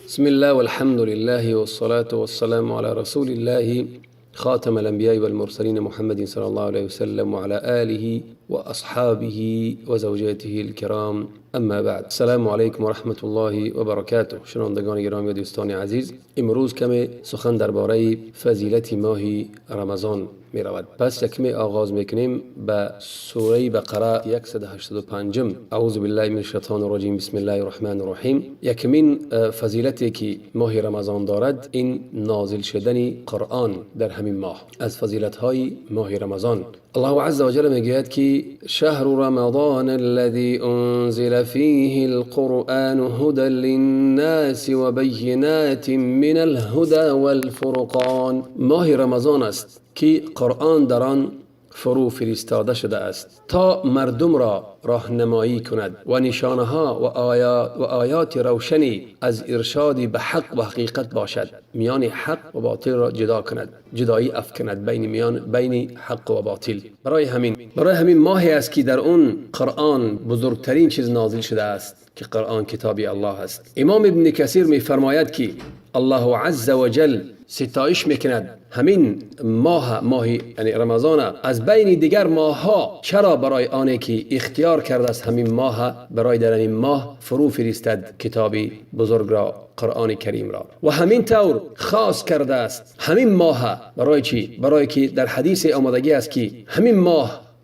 بسم الله والحمد لله والصلاة والسلام على رسول الله خاتم الأنبياء والمرسلين محمد صلى الله عليه وسلم وعلى آله وأصحابه وزوجاته الكرام. اما بعد، السلام علیکم و رحمت الله و برکاته. شنوندگان گرامی و دوستان عزیز، امروز کمی سخن درباره فضیلت ماه رمضان می رود. پس یکمی آغاز میکنیم به سوره بقره 185. اعوذ بالله من الشیطان الرجیم. بسم الله الرحمن الرحیم. یکمین فضیلتی که ماه رمضان دارد این نازل شدن قرآن در همین ماه. از فضیلت های ماه رمضان الله عز و جل میگوید که شهر رمضان الذي انزل فيه القرآن هدى للناس و بینات من الهدى والفرقان. ماه رمضان است که قرآن در آن فرو فرستاده شده است تا مردم را راهنمایی کند و نشانه ها و آیات روشنی از ارشاد به حق و حقیقت باشد، میان حق و باطل را جدا کند، جدایی افکند بین حق و باطل. برای همین ماهی است که در اون قرآن بزرگترین چیز نازل شده است که قرآن کتاب الله است. امام ابن کثیر می فرماید که الله عز و جل ستایش میکند همین ماه یعنی رمضان از بین دیگر ماه ها، چرا برای آنه که اختیار کرده است همین ماه برای در این ماه فرو فرستد کتاب بزرگ را، قرآن کریم را، و همین طور خاص کرده است همین ماه. برای چی؟ برای که در حدیث آمدگی است که همین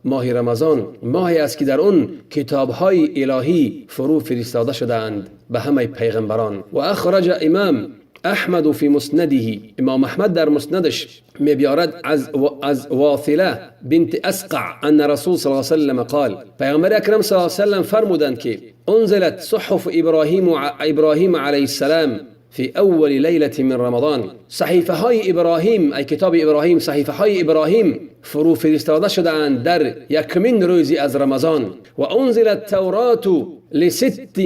ماه رمضان ماهی است که در اون کتاب‌های الهی فرو فرستاده شدند به همه پیغمبران. و اخرج امام احمد فی مسنده، امام احمد در مسندش میبیارد از واثله بنت اسقع ان رسول صلی الله علیه وسلم قال، پیامبر اکرم صلی الله علیه وسلم فرمودند که انزلت صحف ابراهیم علیه السلام فی اول لیلة من رمضان، صحیفه های ابراهیم، ای کتاب ابراهیم، صحیفه های ابراهیم فرو فرستاده شدند در یکمین روزی از رمضان. و انزلت تورات لست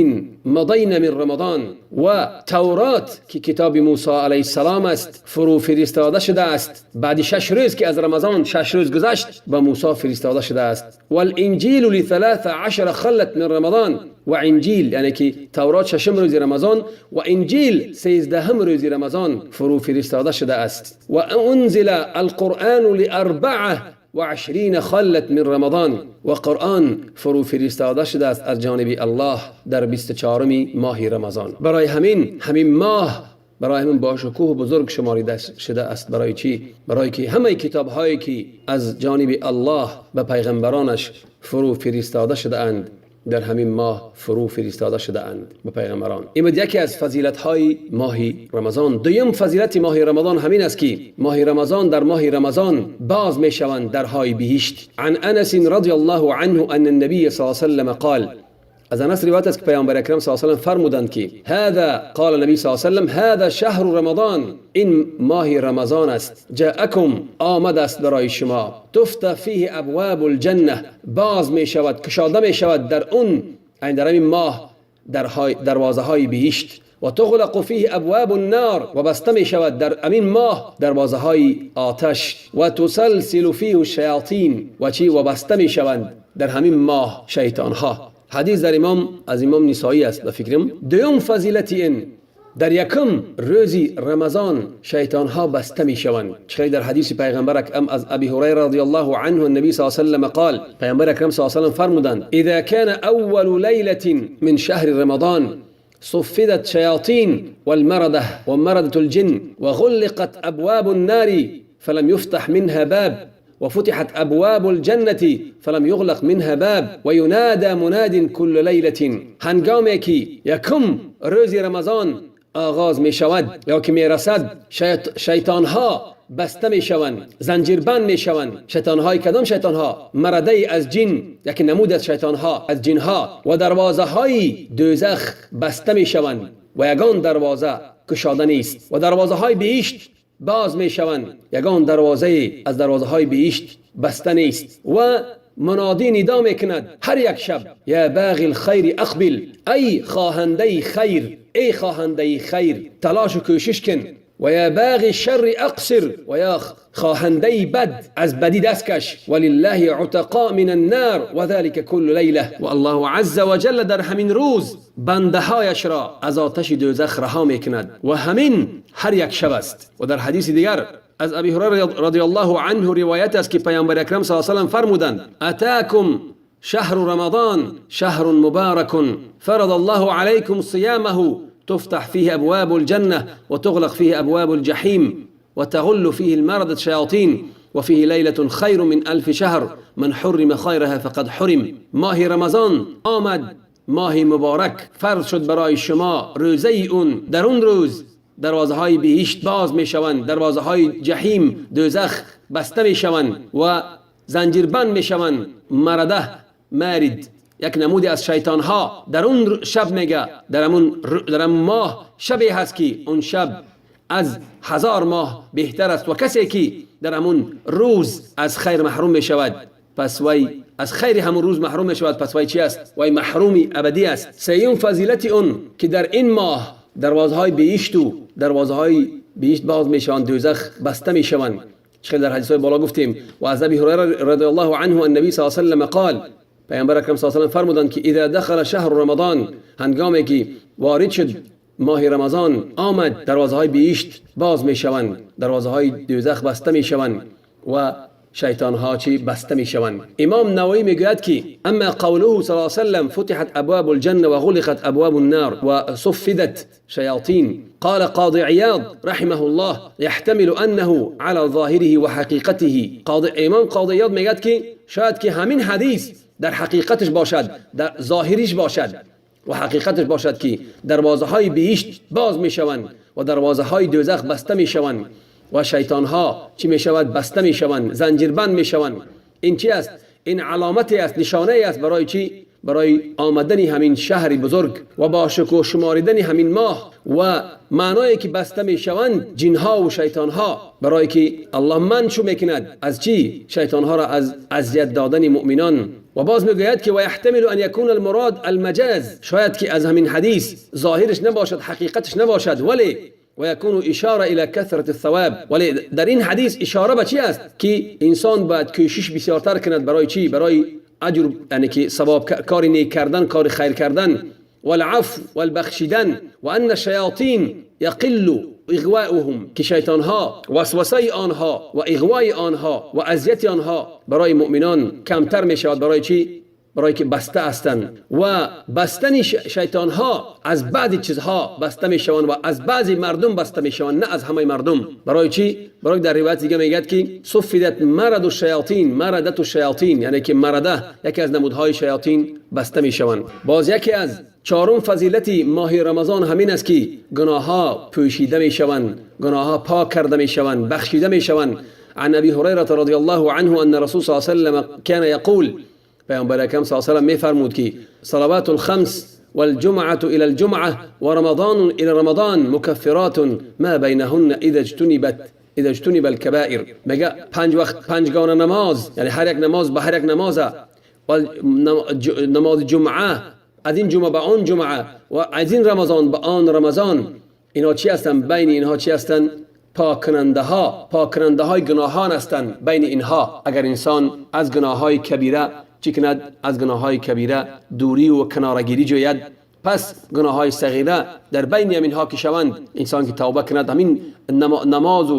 مضین من رمضان، و تورات که کتاب موسی علیه السلام است فرو فرستاده شده است بعد 6 روز که از رمضان 6 روز گذشت به موسی فرستاده شده است. و الانجیل ل13 خلت من رمضان، و انجیل یعنی که تورات 6 روز رمضان و انجیل 13 روز رمضان فرو فرستاده شده است. و انزل القرآن ل24 خلت من رمضان، و قرآن فرو فرستاده شده است از جانب الله در 24 ماه رمضان. برای همین ماه برای همین با شکوه بزرگ شماریده شده است. برای چی؟ برای که همه کتاب هایی که از جانب الله به پیغمبرانش فرو فرستاده شده اند در همین ماه فرو فرستاده شده اند به پیغمبران. این یکی از فضیلت های ماه رمضان. دوم فضیلت ماه رمضان همین است که در ماه رمضان باز می شوند درهای بهشت. عن انس رضی الله عنه ان النبي صلی الله علیه وسلم قال، از انس روایت است که پیامبر اکرم صلی الله علیه و سلم فرمودند که قال النبی صلی الله علیه و سلم هذا شهر رمضان، این ماه رمضان است، جاءکم آمد است برای شما، تفتح فیه ابواب الجنه، باز می شود کشاده می شود در اون در این ماه دروازه های بهشت، و تغلق فیه ابواب النار، و بسته می شود در امین ماه دروازه های آتش، و تسلسل فیه الشیاطین، و بسته می شوند در همین ماه شیطان ها. حدیث در از امام نسائی است به فکرم. دوم فضیلت این در یکم روزی رمضان شیطان ها بسته می شوند. چه در حدیث پیغمبر اکرم از ابی هریره رضی الله عنه النبی صلی الله علیه و سلم قال، پیغمبر اکرم صلی الله علیه و سلم فرمودند اذا كان اول لیلة من شهر رمضان صفدت شیاطین والمردة ومردة الجن وغلقت ابواب النار فلم يفتح منها باب وفتحت ابواب الجنة فلم يغلق منها باب وينادى مناد كل ليلة. هنگامی که یکم روز رمضان آغاز می شود یا که می رسد شیطان ها بسته می شوند، زنجیربند می شوند. شیطان های کدام شیطان ها؟ مرده از جن، یک نمود از شیطان ها از جن ها، و دروازه های دوزخ بسته می شوند و یگان دروازه گشاده نیست، و دروازه های بهشت باز می شوند، یگان دروازه از دروازه های بهشت بسته نیست. و منادی ندا می کند هر یک شب یا باغی الخیر اقبل، ای خواهنده خیر، ای خواهنده خیر تلاش و کوشش کن و یا باغی الشر اقصر و یا خواهنده بد از بدی دست کش ولله عتقاء من النار و ذلك كل لیله و الله عز و جل در همین روز بنده هایش را از آتش دوزخ رها میکند و همین هر یک شب است. و در حدیث دیگر از ابی هریره رضی الله عنه روایت است که پیامبر اکرم صلی الله علیه و سلم فرمودند اتاکم شهر رمضان شهر مبارک فرض الله علیکم صیامه تفتح فيه أبواب الجنة وتغلق فيه أبواب الجحيم وتغل فيه المردة الشياطين وفيه ليلة خير من 1000 شهر من حرم خيرها فقد حرم. ماه رمضان آمد، ماه مبارک فرض شد برای شما روزه اون. در اون روز دروازه های بهشت باز می شوند، دروازه های جحیم دوزخ بسته می شوند و زنجیربند می شوند. مرده مارد یک نمودی از شیطان ها در اون شب میگه در اون ماه شبی هست که اون شب از 1000 ماه بهتر است و کسی که در همون روز از خیر محروم می شود پس وی از خیر همون روز محروم می شود پس وی چی است؟ وی محرومی ابدی است. سیوم فضیلت اون که در این ماه دروازه های بهشت و دروازه های بهشت باز می شوند، دوزخ بسته می شوند. چه در حدیث های بالا گفتیم. و از ابی هریره رضی الله عنه النبی صلی الله علیه و سلم قال پیامبر اکرم صلی الله علیه و سلم فرمودند که اذا دخل شهر رمضان هنگامی که وارد شد ماه رمضان آمد دروازه های بهشت باز می شوند، دروازه های دوزخ بسته می شوند و شیطان ها چی بسته می شوند. امام نووی میگوید که اما قوله صلی الله علیه و سلم فتحت ابواب الجنه و غلقت ابواب النار و صفدت شیاطین. قال قاضي عياض رحمه الله يحتمل انه على ظاهره و حقیقته. امام قاضی عیاض میگوید که شاید که همین حدیث در حقیقتش باشد، در ظاهریش باشد و حقیقتش باشد که دروازه های بهشت باز می شوند و دروازه های دوزخ بسته می شوند و شیطان ها چی می شود؟ بسته می شوند، زنجیربند می شوند. این چی است؟ این علامتی است، نشانه است برای چی؟ برای آمدن همین شهر بزرگ و با شکوه شماریدن همین ماه و معنایی که بسته می شوند جنها و شیطان ها، برای که الله منشو میکند از چی؟ شیطان ها را از اذیت دادن مؤمنان. و باز میگوید که و یحتمل ان یکون المراد المجاز، شاید که از همین حدیث ظاهرش نباشد حقیقتش نباشد، ولی و یکون اشاره الى کثرت الثواب، ولی در این حدیث اشاره به چی است؟ که انسان باید کوشش بسیارتر کند برای چی؟ برای اجر، یعنی که ثواب کار نیک کردن، کار خیر کردن، والعفو والبخشیدن، و ان الشیاطین یقل اغواؤهم، که شیطان ها وسوسه آنها و اغوای آنها و اذیت آنها برای مؤمنان کمتر می شود. برای چی؟ برای که بسته هستند و بستن شیطان ها از بعضی چیزها بسته می شوند و از بعضی مردم بسته می شوند، نه از همه مردم. برای چی؟ برای در روایت دیگه میگه که صفدت مرض الشیاطین، مردت الشیاطین، یعنی که مرده یکی از نمودهای شیاطین بسته می شوند. باز یکی از چهارم فضیلت ماه رمضان همین است که گناه ها پوشیده می شوند، گناه ها پاک کرده می شوند، بخشیده می شوند. عن ابی هریره رضی الله عنه ان رسول صلی الله علیه و سلم كان یقول، پیامبر اکرم صلی الله علیه و سلم میفرمود که صلوات الخمس والجمعة الى الجمعة ورمضان الى رمضان مكفرات ما بينهن اذا اجتنب الكبائر. میگه 5 وقت 5 گانه نماز، یعنی هر یک نماز به هر یک نماز، و نماز جمعه از این جمعه به آن جمعه و از این رمضان به آن رمضان، اینا چی هستند؟ بین اینها چی هستند؟ پاک کننده های گناهان هستند. بین اینها اگر انسان از گناه های کبیره چی کند؟ از گناه های کبیره دوری و کنارگیری جوید، پس گناه های صغیره در بین همینها که شوند انسان که توبه کند، همین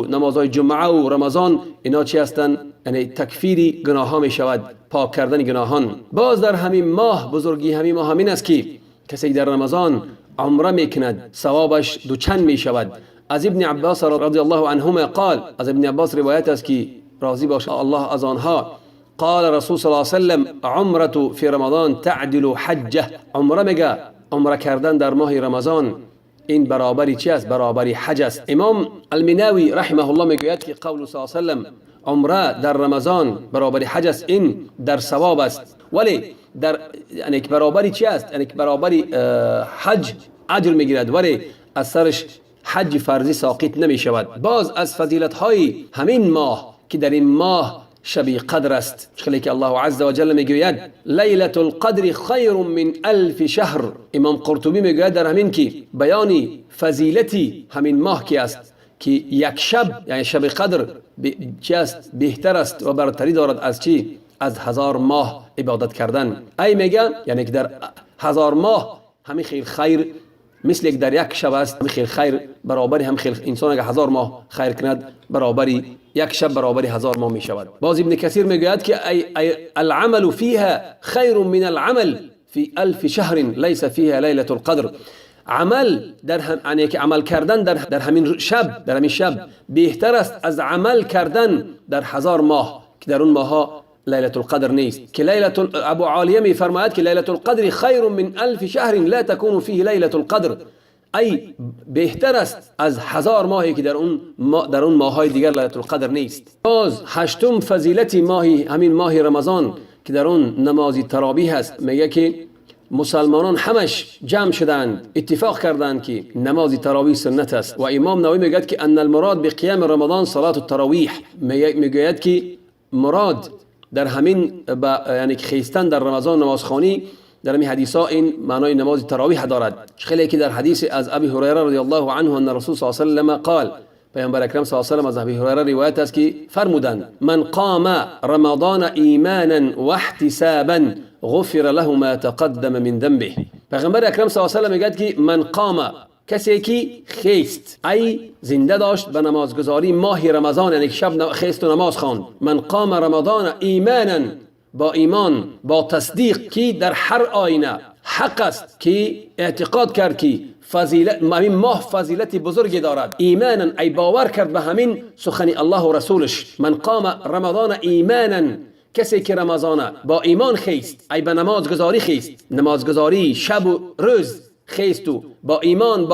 نمازهای جمعه و رمضان اینا چی هستند؟ یعنی تکفیری گناه ها می شود، پاک کردن گناهان. باز در همین ماه بزرگی همین ماه همین است که کسی در رمضان عمره می کند ثوابش دوچند می شود. از ابن عباس رضی الله عنهما قال، از ابن عباس روایت است که راضی باشه الله از آنها، قال رسول صلی الله علیه و سلم عمرة فی رمضان تعدل حجه. عمره میگه عمره کردن در ماه رمضان این برابری چی است؟ برابری حج است. امام المناوی رحمه الله میگوید که قول صلی الله علیه و سلم عمره در رمضان برابری حج است، این در ثواب است، ولی در یعنی برابری چی است؟ یعنی برابری حج اجر میگیرد، ولی از سرش حج فرضی ساقط نمی شود. باز از فضیلت های همین ماه که در این ماه شب قدر است، خیلی که الله عز و جل میگوید لیلة القدر خیر من 1000 شهر. امام قرطبی میگوید در همین که بیانی فضیلتی همین ماه کی است که یک شب یعنی شب قدر چی است بهتر است و برتری دارد از چی؟ از 1000 ماه عبادت کردن. ای میگه یعنی که در 1000 ماه همین خیر مثل یک در یک شب است. همین خیر برابری هم خیر انسان اگر 1000 ماه خیر کند برابری یک شب برابری 1000 ماه می شود. باز ابن کثیر میگوید که ای العمل فيها خیر من العمل في 1000 شهر ليس فيها ليلة القدر. عمل در یعنی که عمل کردن در همین شب بهتر است از عمل کردن در 1000 ماه که در اون ماها لیلة القدر نیست. که ابو عالیه می فرماید که لیلة القدر خیر من 1000 شهر لا تكون فيه لیلة القدر. ای بهتر است از 1000 ماهی که در اون ماهای دیگر لیلة القدر نیست. باز هشتم فضیلت همین ماه رمضان که در اون نماز تراویح است، میگه که مسلمانان همش جمع شدند اتفاق کردند که نماز تراویح سنت است. و امام نووی میگه که ان المراد بقیام رمضان صلاه التراویح، میگه که مراد در همین یعنی که خیستن در رمضان نمازخوانی در این حدیثا این معنای نماز تراویح دارد. خیلی که در حدیث از ابی هریره رضی الله عنه ان رسول صلی الله علیه و سلم قال، پیامبر اکرم صلی الله علیه و سلم از ابی هریره روایت است که فرمودند من قام رمضان ایمانا و احتسابا غفر له ما تقدم من ذنبه. پیغمبر اکرم صلی الله علیه و سلم میگه که من قام، کسی که خیست ای زنده داشت به نمازگزاری ماه رمضان، یعنی شب خیست و نماز خواند. من قام رمضان ایمانا، با ایمان با تصدیق که در هر آینه حق است، که اعتقاد کرد که فضیلت همین ماه فضیلت بزرگی دارد. ایمانا ای باور کرد به همین سخن الله و رسولش. من قام رمضان ایمانا، کسی که رمضان با ایمان خیست ای به نمازگزاری خیست، نمازگزاری شب و روز خیست و با ایمان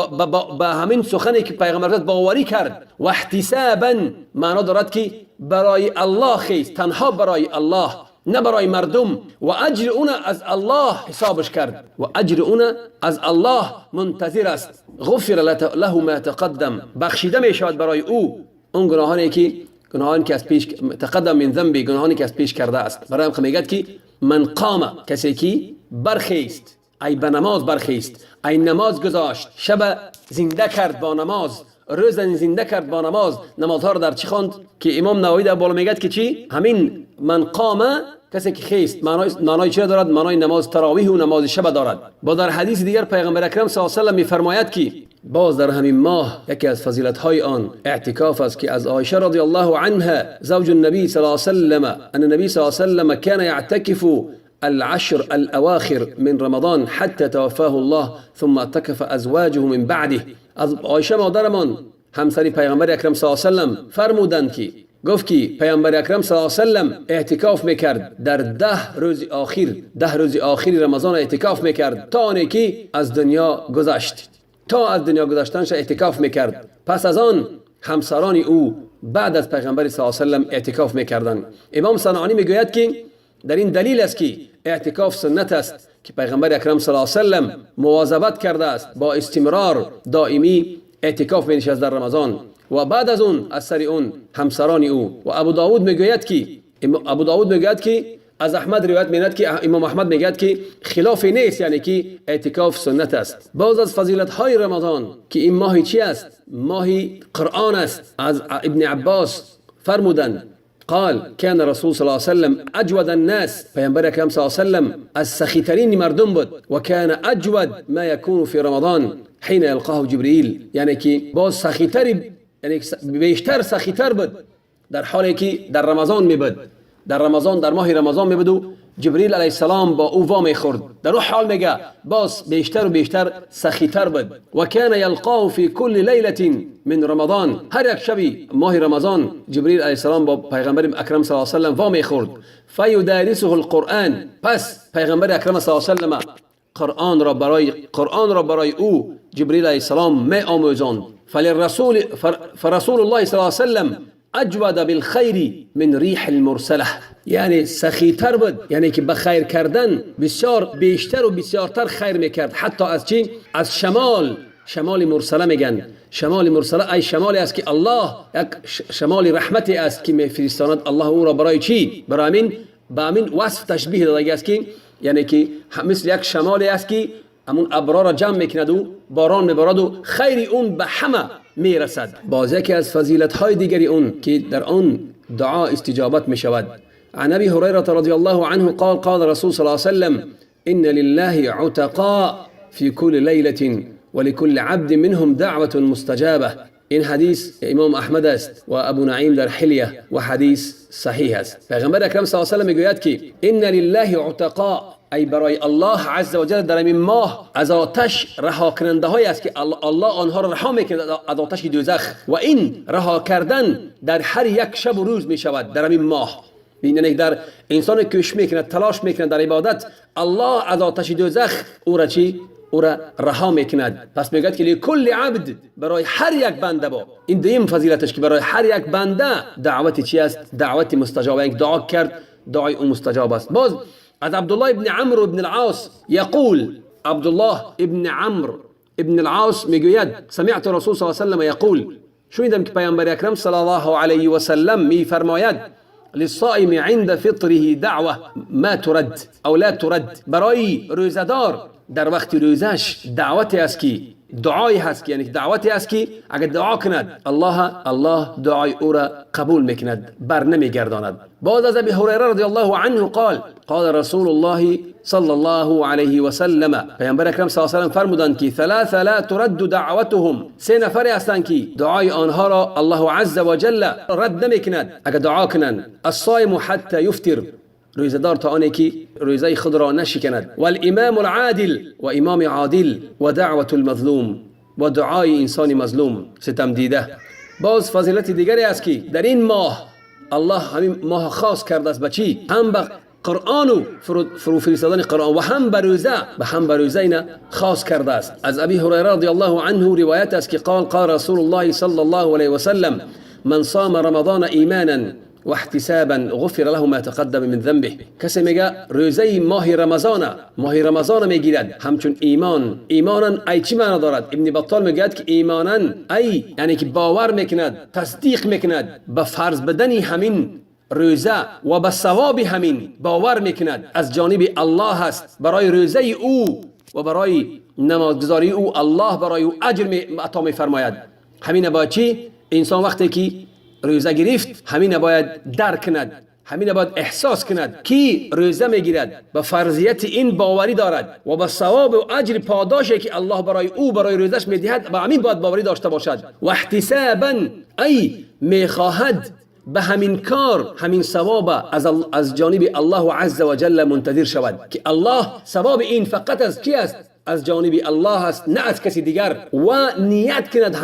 با همین سخنی که پیغمبر باوری کرد. و احتسابا معنا دارد که برای الله خیست، تنها برای الله نه برای مردم. و اجر اون از الله حسابش کرد و اجر اون از الله منتظر است. غفر له ما تقدم، بخشیده می شود برای او اون گناهانی که از پیش تقدم من ذنبی، گناهانی که از پیش کرده است. برای هم میگه که من قام، کسی که برخیست ای به نماز برخیست، ای نماز گذاشت، شب زنده کرد با نماز، روز زنده کرد با نماز. نمازها رو در چی خواند که امام نووی در بالا میگه که چی؟ همین من قام، کسی که خیست معنای چی دارد؟ معنای نماز تراویح و نماز شب دارد. با در حدیث دیگر پیغمبر اکرم صلی الله علیه و سلم میفرماید که باز در همین ماه یکی از فضیلت های آن اعتکاف است، که از عایشه رضی الله عنها زوج النبی صلی الله علیه و سلم ان النبی صلی الله علیه و سلم كان يعتكف العشر الأواخر من رمضان حتى توفاه الله ثم اعتكف أزواجه من بعده. از عایشه مادرمان همسر پیغمبر اکرم صلی الله علیه و سلم فرمودند که گفت که پیامبر اکرم صلی الله علیه و سلم اعتکاف میکرد در 10 روز آخر رمضان اعتکاف میکرد تا آنی که از دنیا گذشت، تا از دنیا گذشتنش اعتکاف میکرد. پس از آن همسران او بعد از پیغمبر صلی الله علیه و سلم اعتکاف میکردند. امام صنعانی میگوید که در این دلیل است که اعتکاف سنت است که پیغمبر اکرم صلی الله علیه و سلم مواظبت کرده است، با استمرار دائمی اعتکاف می نشست در رمضان. و بعد از اون از سر اون همسران او. و ابو داود میگوید که از احمد روایت می‌کند که امام احمد میگوید که خلاف نیست، یعنی که اعتکاف سنت است. باز از فضیلت های رمضان که این ماهی چی است؟ ماهی قرآن است. از ابن عباس فرمودند قال كان رسول صلى الله عليه وسلم اجود الناس، پیامبر اکرم صلی الله علیه و سلم از سخی‌ترین مردم بود. و كان اجود ما يكون في رمضان حين يلقاه جبريل، یعنی که باز سخی‌تر، یعنی بیشتر سخی‌تر بود در حالی که در رمضان میبود. در ماه رمضان میبود و جبریل علیه السلام با او وام میخورد. در اون حال میگه باز بیشتر و بیشتر سخی‌تر بود. و كان يلقاه في كل ليله من رمضان، هر یک شبی ماه رمضان جبریل علیه السلام با پیغمبر اکرم صلی الله علیه و سلم وام میخورد. فیدارسه القرآن، پس پیغمبر اکرم صلی الله علیه و سلم قرآن را برای او جبریل علیه السلام می آموزاند. فرسول الله صلی الله علیه و سلم اجود بالخیر من ریح المرسله، یعنی سخی‌تر بود، یعنی که به خیر کردن بسیار بیشتر و بسیارتر خیر میکرد. حتی از چی؟ از شمال مرسله میگن. شمال مرسله ای شمالی است که الله یک شمال رحمتی است که میفرستاند الله او را برای چی؟ برای همین وصف تشبیه داده است که یعنی که مثل یک شمالی است که همون ابرا را جمع میکند و باران میبارد و خیر اون به همه میرسد. باز یکی از فضیلت های دیگری اون که در آن دعا استجابت میشود. عن ابي هريره رضي الله عنه قال قال رسول صلى الله عليه وسلم ان لله عتقاء في كل ليله ولكل عبد منهم دعوه مستجابه. این حدیث امام احمد است و ابو نعیم در حلیه و حدیث صحیح است. پیغمبر اکرم صلی الله علیه و آله میگوید که ان لله عتقاء، ای برای الله عز و جل در این ماه از آتش رها کننده هایی است که الله آنها را رها میکند از آتش دوزخ، و این رها کردن در هر یک شب و روز میشود در این ماه. یعنی در انسان کوشش میکند، تلاش میکند در عبادت، الله از آتش دوزخ او را چی؟ او را رها میکند. پس میگوید که لکل عبد، برای هر یک بنده. با این دویم فضیلتش که برای هر یک بنده دعوت چی است؟ دعوت مستجاب. اینکه دعا کرد دعای او مستجاب است. باز از عبدالله ابن عمرو ابن العاص یقول، عبدالله ابن عمرو ابن العاص میگوید سمعت رسول صلی الله علیه و سلم یقول، شنیدم که پیامبر اکرم صلی الله علیه و سلم میفرماید للصائم عند فطره دعوه ما ترد او لا ترد، برای روزدار در وقت روزش دعوتی است که دعایی هست که یعنی دعوتی است که اگر دعا کند الله دعای او را قبول میکند، بر نمیگرداند. بعد از ابی هریره رضی الله عنه قال قال رسول الله صلی الله علیه و سلم، پیامبر اکرم صلی الله علیه و سلم فرمودند که ثلاثه لا ترد دعوتهم، سه نفری هستند که دعای آنها را الله عز و جل رد نمیکند اگر دعا کنند. الصائم حتی یفطر، روزدار تا آنی که روزه خود را نشکند. والامام العادل، و امام عادل. و دعوت المظلوم، و دعای انسان مظلوم ستم دیده. باز فضیلت دیگری است که در این ماه الله همین ماه خاص کرده است. بچی هم به قرآن و فرو فرستادن قرآن و هم به روزه اینا خاص کرده است. از ابی هریره رضی الله عنه روایت است که قال رسول الله صلی الله علیه و سلم من صام رمضان ایمانا و احتسابا غفر له ما تقدم من ذنبه. کسی میگه روزه ماه رمضان میگیرد همچون ایمانا ای چی معنی دارد؟ ابن بطال میگه که ایمانا ای یعنی که باور میکند، تصدیق میکند به فرض بدنی همین روزه و به ثواب همین، باور میکند از جانب الله هست برای روزه او و برای نمازگزاری او الله برای او اجر عطا میفرماید. همین با چی انسان وقتی که روزه گرفت همین باید درک کند، همین باید احساس کند که روزه میگیرد، به فرضیت این باوری دارد و به ثواب و اجر پاداشی که الله برای او برای روزش میدهد با همین باید باوری داشته باشد. و احتسابا ای میخواهد به همین کار همین ثواب از جانب الله عز و جل منتظر شود که الله ثواب این فقط از کی است؟ از جانب الله است، نه از کسی دیگر. و نیت کند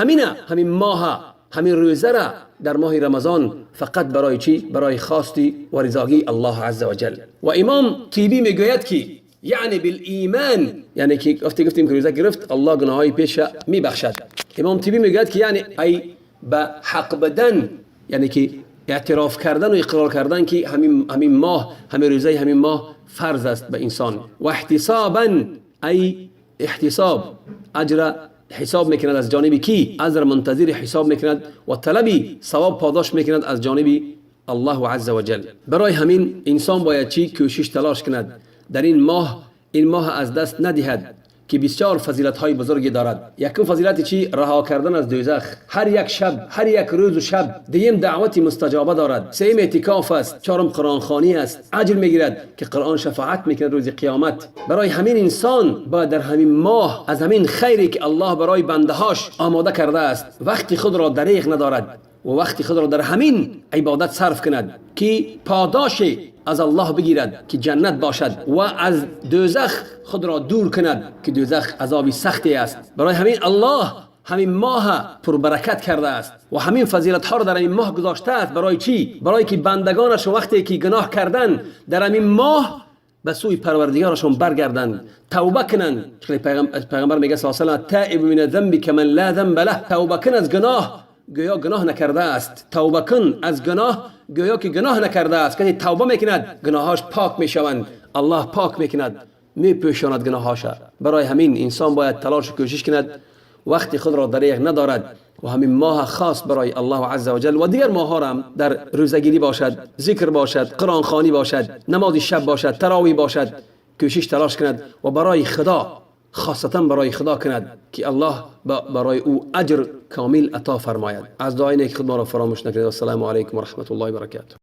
همین ماه همین روزه را در ماه رمضان فقط برای چی؟ برای خواستی و رضاگی الله عز و جل. و امام طیبی میگوید که یعنی بالایمان، یعنی که گفتیم که روزه گرفت الله گناههای پیش میبخشد. امام طیبی میگوید که یعنی ای به حق بدن، یعنی که اعتراف کردن و اقرار کردن که همین ماه همین روزه همین ماه فرض است به انسان. و احتسابا ای احتساب اجر حساب میکند از جانب کی؟ اجر منتظر حساب میکند و طلبی ثواب پاداش میکند از جانب الله عز و جل. برای همین انسان باید چی؟ کوشش تلاش کند در این ماه از دست ندهد که بسیار فضیلت های بزرگی دارد. یکم فضیلت چی؟ رها کردن از دوزخ هر یک شب، هر یک روز و شب. دویم دعوت مستجابه دارد. سوم اعتکاف است. چهارم قرآن خوانی است، اجر میگیرد که قرآن شفاعت میکند روز قیامت. برای همین انسان باید در همین ماه از همین خیری که الله برای بنده هاش آماده کرده است وقتی خود را دریغ ندارد و وقتی خود را در همین عبادت صرف کند که پاداش از الله بگیرد که جنت باشد و از دوزخ خود را دور کند که دوزخ عذابی سختی است. برای همین الله همین ماه پر برکت کرده است و همین فضیلت ها را در این ماه گذاشته است. برای چی؟ برای که بندگانش وقتی که گناه کردن در همین ماه به سوی پروردگارشون برگردند، توبه کنند. پیغمبر میگه صلی الله علیه و تائب من الذنب كمن لا ذنب له، توبه کن از گناه گویا گناه نکرده است. توبه کن از گناه گویا که گناه نکرده است. کسی توبه میکند گناهاش پاک میشوند، الله پاک میکند، میپوشاند گناهاش. برای همین انسان باید تلاش و کوشش کند وقتی خود را دریغ ندارد و همین ماه خاص برای الله عز و جل و دیگر ماه ها هم در روزگیری باشد، ذکر باشد، قرآن خوانی باشد، نماز شب باشد، تراویح باشد، کوشش تلاش کند و برای خدا خاصتا برای خدا کند که الله برای او اجر کامل عطا فرماید. از دعای نیک خود ما را فراموش نکنید. السلام علیکم و رحمت الله و برکاته.